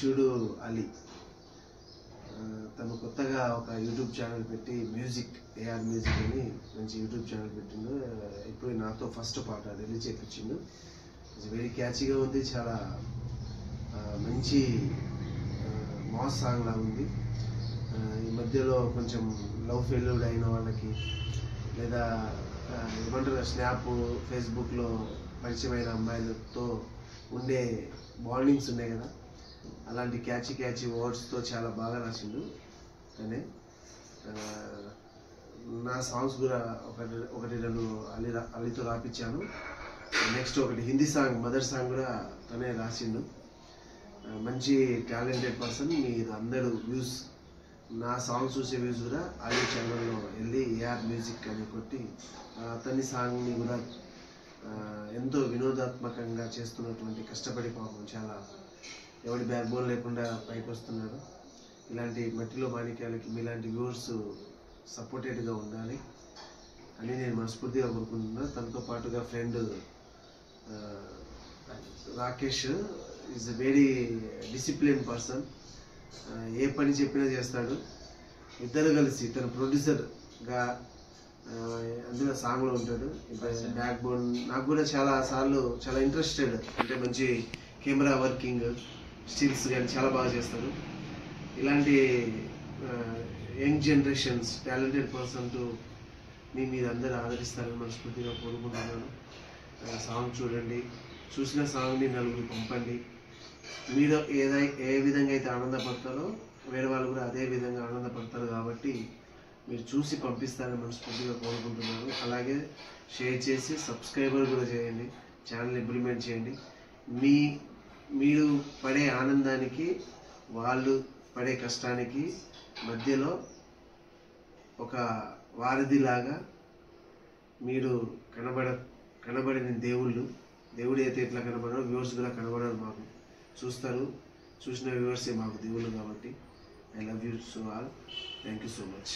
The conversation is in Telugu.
శిష్యుడు అలీ తను కొత్తగా ఒక యూట్యూబ్ ఛానల్ పెట్టి మ్యూజిక్ ఏఆర్ మ్యూజిక్ అని మంచి యూట్యూబ్ ఛానల్ పెట్టిండు. ఇప్పుడు నాతో ఫస్ట్ పాట రిలీజ్ చేయించిండు. ఇట్స్ వెరీ క్యాచీగా ఉంది, చాలా మంచి మాస్ సాంగ్ లాగా ఉంది. ఈ మధ్యలో కొంచెం లవ్ ఫెయిల్యూర్ అయిన వాళ్ళకి లేదా ఏమంటారు స్నాప్ ఫేస్బుక్లో పరిచయమైన అమ్మాయిలతో ఉండే బాండింగ్స్ ఉన్నాయి కదా, అలాంటి క్యాచీ వర్డ్స్తో చాలా బాగా రాసిండు. కానీ నా సాంగ్స్ కూడా ఒకటి రెండు అలీతో రాపించాను. నెక్స్ట్ ఒకటి హిందీ సాంగ్ మదర్ సాంగ్ కూడా తనే రాసిండు. మంచి టాలెంటెడ్ పర్సన్. మీరు అందరూ వ్యూస్ నా సాంగ్ చూసే వ్యూస్ కూడా అలీ ఛానల్లో వెళ్ళి ఏఆర్ మ్యూజిక్ అని కొట్టి అతని సాంగ్ని కూడా ఎంతో వినోదాత్మకంగా చేస్తున్నటువంటి కష్టపడి పాపం చాలా ఎవరి బ్యాక్ బోన్ లేకుండా పైకి వస్తున్నాడు. ఇలాంటి మట్టిలో మాణిక్యాలకి మీలాంటి వ్యూవర్స్ సపోర్టెడ్గా ఉండాలి అని నేను మనస్ఫూర్తిగా కోరుకుంటున్నాను. తనతో పాటుగా friend Rakesh is a very discipline person. ఏ పని చెప్పినా చేస్తాడు. ఇద్దరు కలిసి తన ప్రొడ్యూసర్గా అందులో సాంగ్లో ఉంటాడు. బ్యాక్ బోన్ నాకు కూడా చాలా సార్లు చాలా ఇంట్రెస్టెడ్, అంటే మంచి కెమెరా వర్కింగ్ స్టిల్స్ కానీ చాలా బాగా చేస్తారు. ఇలాంటి యంగ్ జనరేషన్స్ టాలెంటెడ్ పర్సన్తో మీరు అందరూ ఆదరిస్తారని మనస్ఫూర్తిగా కోరుకుంటున్నాను. సాంగ్ చూడండి, చూసిన సాంగ్ని నలుగురికి పంపండి. మీరు ఏ విధంగా అయితే ఆనందపడతారో వేరే వాళ్ళు కూడా అదే విధంగా ఆనందపడతారు. కాబట్టి మీరు చూసి పంపిస్తారని మనస్ఫూర్తిగా కోరుకుంటున్నాను. అలాగే షేర్ చేసి సబ్స్క్రైబర్ కూడా చేయండి, ఛానల్ ఇంప్లిమెంట్ చేయండి. మీరు పడే ఆనందానికి వాళ్ళు పడే కష్టానికి మధ్యలో ఒక వారధిలాగా మీరు కనబడిన దేవుడు అయితే ఎట్లా కనబడరు, వ్యూవర్స్ కూడా కనబడరు. మాకు చూసిన వ్యూవర్సే మాకు దేవుళ్ళు. కాబట్టి I love you so all. Thank you so much.